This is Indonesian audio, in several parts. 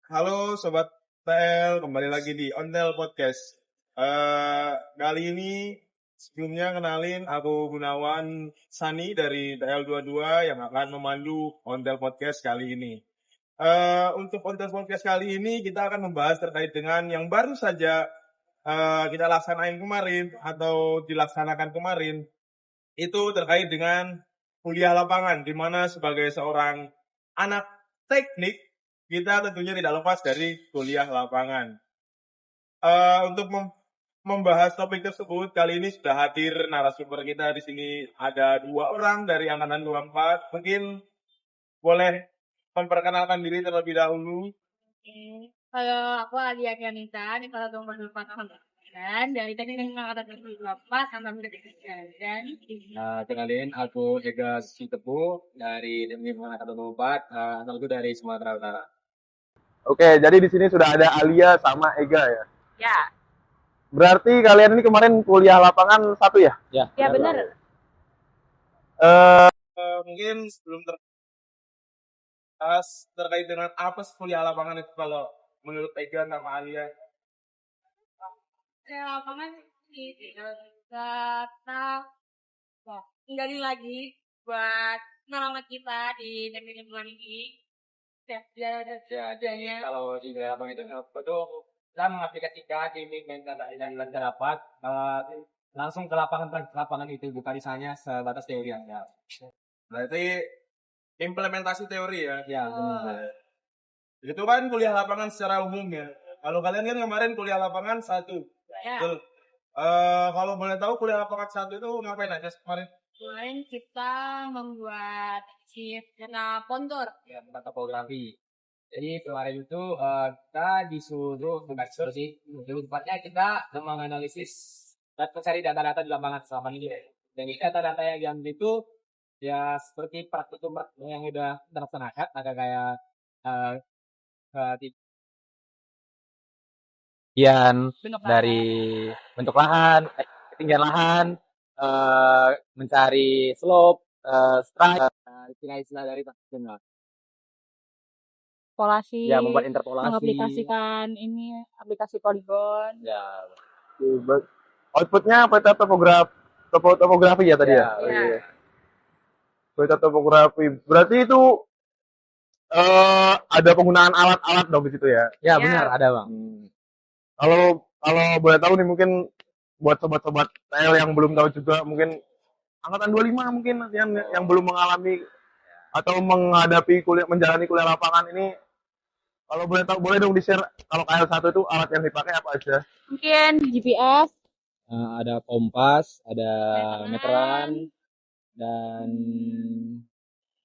Halo Sobat TL, kembali lagi di Ontel Podcast. Kali ini sebelumnya kenalin aku Gunawan Sani dari TL22 yang akan memandu Ontel Podcast kali ini. Untuk Ontel Podcast kali ini kita akan membahas terkait dengan yang baru saja kita laksanain kemarin atau dilaksanakan kemarin. Itu terkait dengan kuliah lapangan, di mana sebagai seorang anak teknik kita tentunya tidak lepas dari kuliah lapangan. Untuk membahas topik tersebut, kali ini sudah hadir narasumber kita di sini. Ada 2 orang dari Angkatan 24. Mungkin boleh memperkenalkan diri terlebih dahulu. Oke. Kalau aku Alia Kianita, di salah satu berempat dan dari teknik angkatan 24 angkatan 3 dan Kenalin, aku Ega Sitepu dari Teknik Angkatan 24, asalku dari Sumatera Utara. Oke, jadi di sini sudah ada Alia sama Ega ya. ya. Berarti kalian ini kemarin kuliah lapangan 1 ya? Ya, Ya benar. Mungkin sebelum bahas terkait dengan apa sih kuliah lapangan itu kalau menurut Ega sama Alia. Kuliah lapangan ini data tinggalin lagi buat nolong kita di teknik lingkungan ini. Ya, jadi kalau di lapangan itu kita mengaplikasikan dan dapat langsung ke lapangan itu, bukan misalnya sebatas teori aja. Berarti implementasi teori ya. Ya, benar. Itu kan kuliah lapangan secara umum ya. Kalau kalian kan kemarin kuliah lapangan 1. Ya. Betul. Kalau boleh tahu kuliah lapangan 1 itu ngapain aja kemarin? Kemarin kita membuat zona kontur. Ya, tentang topografi. Jadi kemarin itu kita disuruh tepatnya kita menganalisis dan mencari data-data di lapangan selama ini. Dan data-data yang itu ya seperti praktikum yang udah terlaksanakan, ada kayak dari bentuk lahan, ketinggian lahan, mencari slope, strike, istilah dari teknik. Polasi, Ya, membuat interpolasi, mengaplikasikan ini aplikasi poligon. ya. Outputnya peta topografi ya tadi ya? Iya. Peta topografi. Berarti itu ada penggunaan alat-alat dong di situ ya? Ya, Ya. benar, ada Bang. Kalau boleh tahu nih, mungkin buat sobat-sobat TL yang belum tahu juga, mungkin angkatan 25 mungkin yang belum mengalami atau menjalani kuliah lapangan ini, kalau boleh tahu, boleh dong di-share kalau KL1 itu alat yang dipakai apa aja? Mungkin GPS, Ada kompas, ada meteran, dan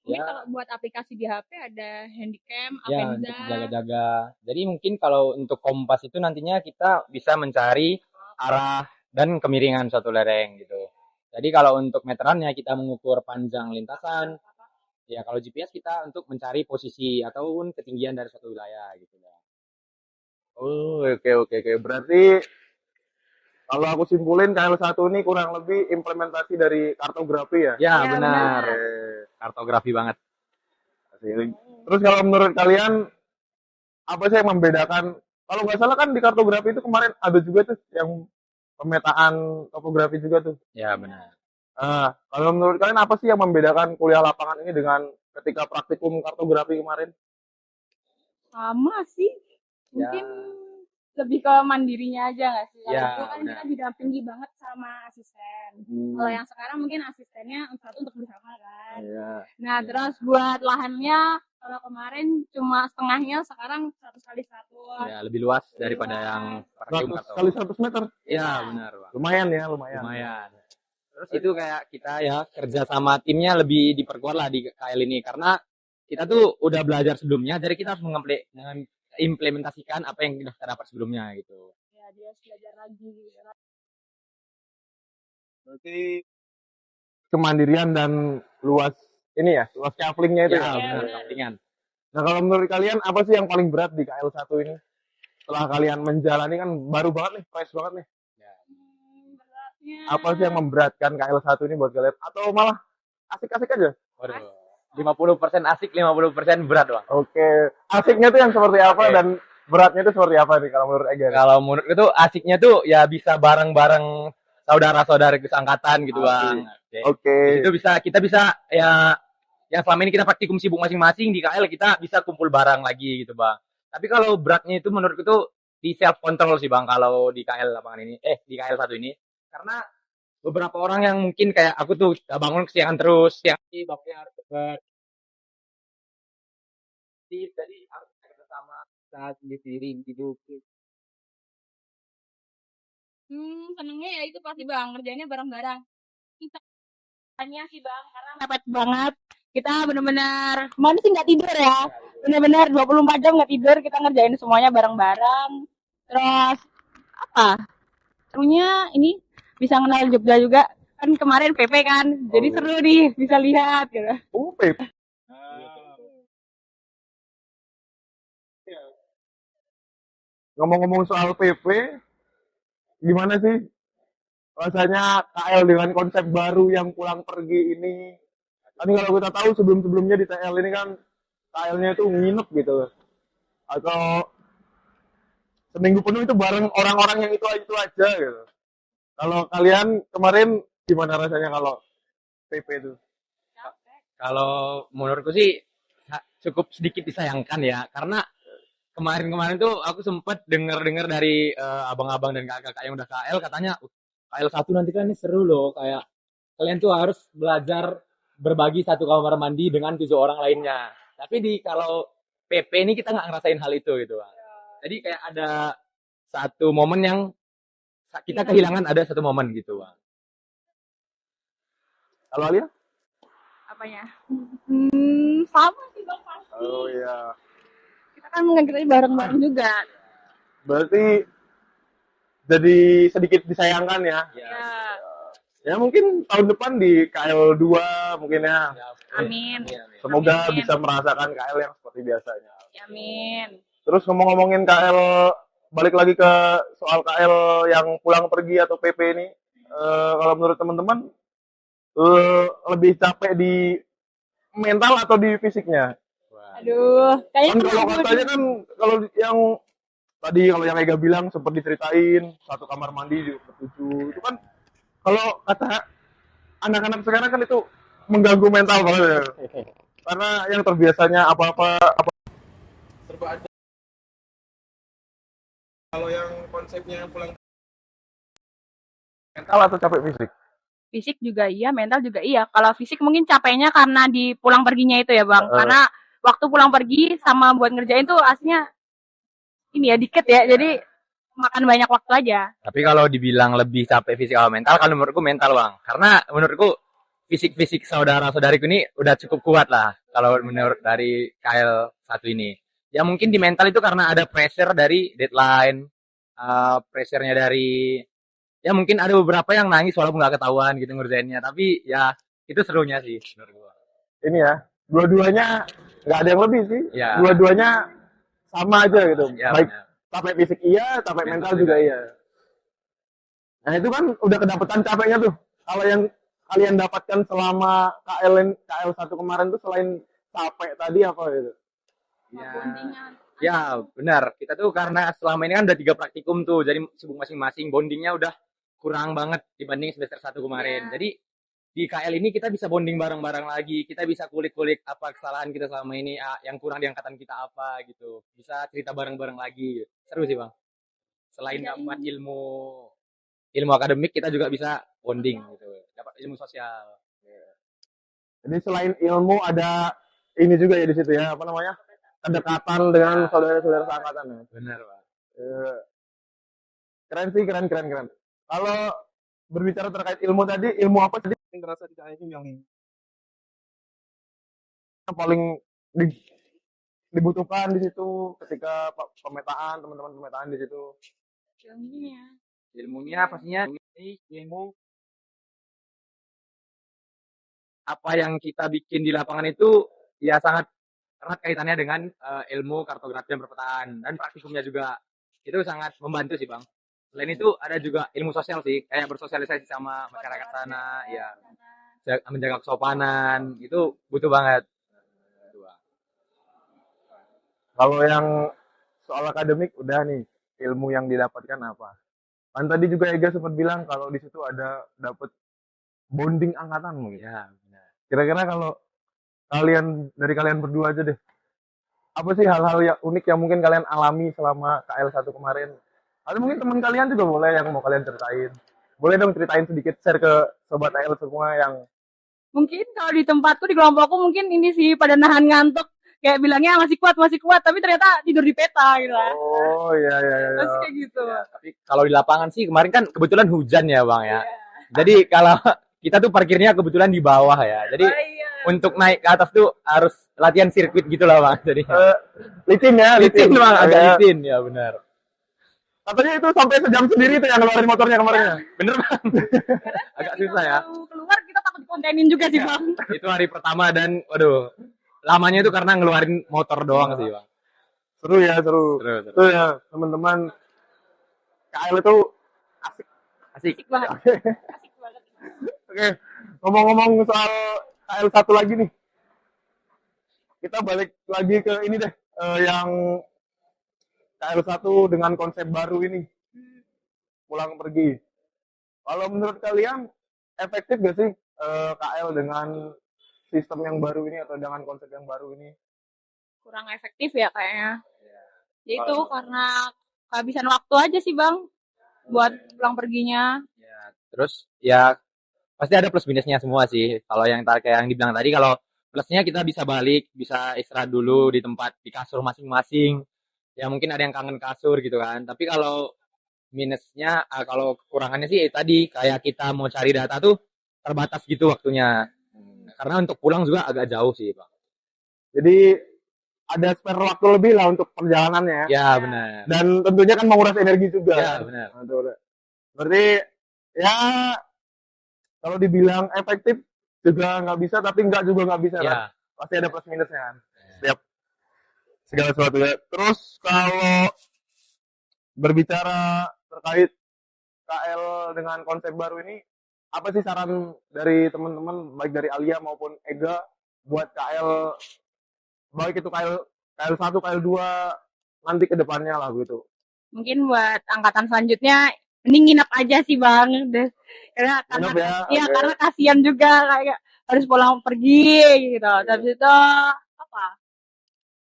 mungkin kalau buat aplikasi di HP ada Handycam, ya, Avenza. untuk jaga-jaga. Jadi mungkin kalau untuk kompas itu nantinya kita bisa mencari arah dan kemiringan suatu lereng gitu. Jadi kalau untuk meterannya kita mengukur panjang lintasan. Ya, kalau GPS kita untuk mencari posisi ataupun ketinggian dari suatu wilayah gitu ya. Oh, oke. Berarti kalau aku simpulin KL1 ini kurang lebih implementasi dari kartografi ya? Ya, Ya, benar. Oke. Kartografi banget. Terus kalau menurut kalian, apa sih yang membedakan? Kalau nggak salah kan di kartografi itu kemarin ada juga tuh yang pemetaan topografi juga tuh. Ya, benar. Kalau menurut kalian apa sih yang membedakan kuliah lapangan ini dengan ketika praktikum kartografi kemarin? Sama sih, mungkin lebih ke mandirinya aja nggak sih? Kalau Ya, itu kan benar. kita didampingi banget sama asisten. Kalau yang sekarang mungkin asistennya untuk bersama kan. Iya. Nah, terus buat lahannya kalau kemarin cuma setengahnya, sekarang 100x100. Ya, lebih luas daripada yang praktikum 100 atau. kali 100 meter. Ya, benar, Bang. Lumayan. Lumayan. Terus itu kayak kita ya kerja sama timnya lebih diperkuat lah di KL ini, karena kita tuh udah belajar sebelumnya, jadi kita harus mengimplementasikan apa yang kita dapat sebelumnya gitu. Ya, dia harus belajar lagi. Berarti Kemandirian dan luas kaplingnya itu ya. benar, sampingan. Nah, kalau menurut kalian apa sih yang paling berat di KL1 ini? Setelah kalian menjalani, kan baru banget nih, fresh banget nih. Beratnya Apa sih yang memberatkan KL1 ini buat kalian? Atau malah asik-asik aja? Waduh. 50% asik, 50% berat, Bang. Oke. Asiknya tuh yang seperti apa Oke. dan beratnya itu seperti apa nih kalau menurut Ega? Kalau menurut itu asiknya tuh ya bisa bareng-bareng saudara-saudara kesangkatan gitu, Bang. Oke. Oke. Di situ kita bisa ya yang selama ini kita praktikum sibuk masing-masing di KL kita bisa kumpul bareng lagi gitu, Bang. Tapi kalau beratnya itu menurutku tuh di self control sih, Bang, kalau di KL lapangan ini. Di KL satu ini. Karena beberapa orang yang mungkin kayak aku tuh bangun kesiangan terus, siang bangunnya harus cepat. Jadi harus bersama saat sendiri hidup. Senengnya ya itu pasti bang, kerjanya bareng-bareng. Kita tanya sih bang, karena mepet banget. Kita benar-benar, mana sih nggak tidur ya? Benar-benar 24 jam nggak tidur, kita ngerjain semuanya bareng-bareng. Terus apa? Serunya ini bisa kenal Jogja juga. Kan kemarin PP kan, jadi seru nih bisa lihat gitu. Pip. Ngomong-ngomong soal PP, gimana sih rasanya KL dengan konsep baru yang pulang pergi ini? Kan kalau kita tahu sebelum-sebelumnya di TL ini kan KL-nya itu nginep gitu. Atau seminggu penuh itu bareng orang-orang yang itu aja gitu. Kalau kalian kemarin gimana rasanya kalau PP itu? Kalau menurutku sih cukup sedikit disayangkan ya, karena kemarin-kemarin tuh aku sempet denger dari abang-abang dan kakak-kakak yang udah KL katanya KL 1 nanti kan ini seru loh, kayak kalian tuh harus belajar berbagi satu kamar mandi dengan 7 orang lainnya. Tapi kalau PP ini kita nggak ngerasain hal itu gitu, Bang. Jadi kayak ada satu momen yang kita kehilangan, ada satu momen gitu, Bang. Kalau Alia? Apanya? Sama sih bang pasti. Oh iya. Kita kan ngerjain bareng-bareng juga. Berarti jadi sedikit disayangkan ya. Ya mungkin tahun depan di KL 2 mungkin ya. Amin. Semoga Amin. bisa merasakan KL yang seperti biasanya. Amin. Terus ngomong-ngomongin KL, balik lagi ke soal KL yang pulang pergi atau PP ini. Kalau menurut teman-teman, lebih capek di mental atau di fisiknya? Aduh, Kan kayaknya kalau katanya kan kalau yang Ega bilang sempat diceritain satu kamar mandi di ketujuh itu kan kalau kata anak-anak sekarang kan itu mengganggu mental banget ya. Karena yang terbiasanya apa-apa serba ada. Kalau yang konsepnya pulang mental atau capek fisik? fisik juga iya, mental juga iya. Kalau fisik mungkin capeknya karena di pulang perginya itu ya bang. Karena waktu pulang pergi sama buat ngerjain tuh aslinya ini ya dikit ya. Jadi makan banyak waktu aja. Tapi kalau dibilang lebih capek fisik atau mental, kalau menurutku mental, Bang. Karena menurutku fisik-fisik saudara-saudariku ini udah cukup kuat lah kalau menurut dari KL 1 ini. Ya mungkin di mental itu karena ada pressure dari deadline, pressure-nya dari ya mungkin ada beberapa yang nangis walaupun nggak ketahuan gitu ngerjainnya. Tapi ya itu serunya sih menurut gua. Ini ya, dua-duanya nggak ada yang lebih sih. Ya. Dua-duanya sama aja gitu. Ya, Baik benar. capek fisik iya, capek mental juga iya. Nah itu kan udah kedapetan capeknya tuh. Kalau yang kalian dapatkan selama KL 1 kemarin tuh selain capek tadi apa gitu? Ya benar. Kita tuh karena selama ini kan udah 3 praktikum tuh, jadi sibuk masing-masing, bondingnya udah kurang banget dibanding semester 1 kemarin. Jadi di KL ini kita bisa bonding bareng-bareng lagi, kita bisa kulik-kulik apa kesalahan kita selama ini, yang kurang di angkatan kita apa gitu. Bisa cerita bareng-bareng lagi. Seru sih, Bang. Selain dapat ilmu akademik, kita juga bisa bonding gitu. Dapat ilmu sosial. Jadi selain ilmu ada ini juga ya di situ ya, apa namanya? Kedekatan dengan saudara-saudara seangkatan ya. Benar, Bang. Keren sih, keren. Kalau berbicara terkait ilmu tadi, ilmu apa tadi yang terasa di KL ini yang paling dibutuhkan di situ ketika pemetaan, teman-teman pemetaan di situ? Ilmunya pastinya ilmu apa yang kita bikin di lapangan itu ya sangat erat kaitannya dengan ilmu kartografi dan perpetaan, dan praktikumnya juga itu sangat membantu sih Bang. Selain itu ada juga ilmu sosial sih, kayak bersosialisasi sama masyarakat sana, ya menjaga kesopanan itu butuh banget. Kalau yang soal akademik udah nih, ilmu yang didapatkan apa? Kan tadi juga Ega sempat bilang kalau di situ ada dapat bonding angkatan mungkin. Ya, benar. Kira-kira kalau dari kalian berdua aja deh, apa sih hal-hal yang unik yang mungkin kalian alami selama KL1 kemarin? Atau mungkin teman kalian juga boleh yang mau kalian ceritain. Boleh dong ceritain sedikit, share ke sobat KL semua yang Mungkin kalau di tempatku, di kelompokku mungkin ini sih pada nahan ngantuk. Kayak bilangnya masih kuat, tapi ternyata tidur di peta gitu lah. oh iya iya iya. Masih kayak gitu. Ya, tapi kalau di lapangan sih kemarin kan kebetulan hujan ya Bang ya. Jadi kalau kita tuh parkirnya kebetulan di bawah ya. Jadi Oh, iya. untuk naik ke atas tuh harus latihan sirkuit gitu lah Bang. Jadi Licin ya, licin Bang, agak Ya. licin ya benar. Katanya itu sampai sejam sendiri tuh yang ngeluarin motornya kemarin ya. Bener Bang. Agak susah ya. Kalau keluar kita takut dikontenin juga sih bang. Itu hari pertama dan waduh, lamanya itu karena ngeluarin motor doang sih Bang. Seru ya, seru. Terus. Itu ya, teman-teman. KL itu Asik. Asik banget. Asik banget. oke. Ngomong-ngomong soal KL1 lagi nih. Kita balik lagi ke ini deh, yang KL1 dengan konsep baru ini. Pulang pergi. Kalau menurut kalian efektif gak sih KL dengan sistem yang baru ini atau dengan konsep yang baru ini? Kurang efektif ya kayaknya. Ya itu karena kehabisan waktu aja sih bang buat pulang perginya. Ya, terus ya pasti ada plus minusnya semua sih. Kalau yang kayak yang dibilang tadi, kalau plusnya kita bisa balik, bisa istirahat dulu di tempat di kasur masing-masing. Ya mungkin ada yang kangen kasur gitu kan. Tapi kalau minusnya, kalau kekurangannya sih tadi kayak kita mau cari data tuh terbatas gitu waktunya. Karena untuk pulang juga agak jauh sih, Bang. Jadi ada spare waktu lebih lah untuk perjalanannya. Ya, benar. Dan tentunya kan menguras energi juga. Ya, benar. Betul. Berarti ya kalau dibilang efektif juga nggak bisa, tapi nggak juga nggak bisa kan. Ya, Pasti ada plus minusnya kan. Setiap segala sesuatu ya. Terus kalau berbicara terkait KL dengan konsep baru ini, apa sih saran dari teman-teman baik dari Alia maupun Ega buat KL, baik itu KL1, KL2 nanti ke depannya lah gitu. Mungkin buat angkatan selanjutnya mending nginep aja sih bang. Karena Nginep ya, iya oke. karena kasihan juga kayak harus pulang pergi gitu. Habis itu apa?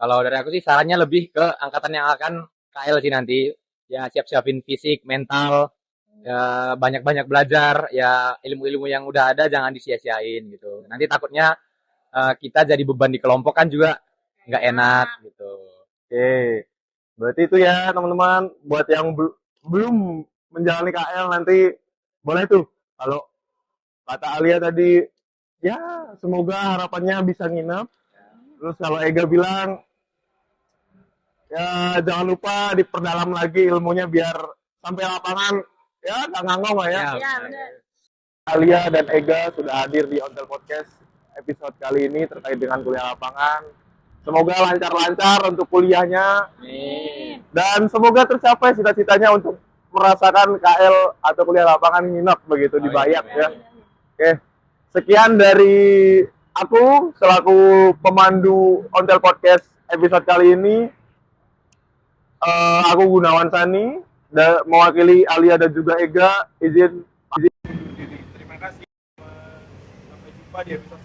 kalau dari aku sih sarannya lebih ke angkatan yang akan KL sih nanti. Ya, siap-siapin fisik, mental, ya banyak-banyak belajar, ya ilmu-ilmu yang udah ada jangan disia-siain gitu. Nanti takutnya kita jadi beban di kelompok kan juga nggak enak gitu. Oke. Berarti itu ya teman-teman, buat yang belum menjalani KL nanti boleh tuh. Kalau kata Alia tadi, ya semoga harapannya bisa nginep. Terus kalau Ega bilang, ya jangan lupa diperdalam lagi ilmunya biar sampai lapangan ya nggak ngangong lah ya. Ya, Iya benar. Alia dan Ega sudah hadir di Ontel Podcast episode kali ini terkait dengan kuliah lapangan. Semoga lancar-lancar untuk kuliahnya dan semoga tercapai cita-citanya untuk merasakan KL atau kuliah lapangan nginep begitu di Bayat ya. Oke, sekian dari aku selaku pemandu Ontel Podcast episode kali ini. Aku Gunawan Sani, mewakili Alia dan juga Ega. Izin. Terima kasih. Sampai jumpa di episode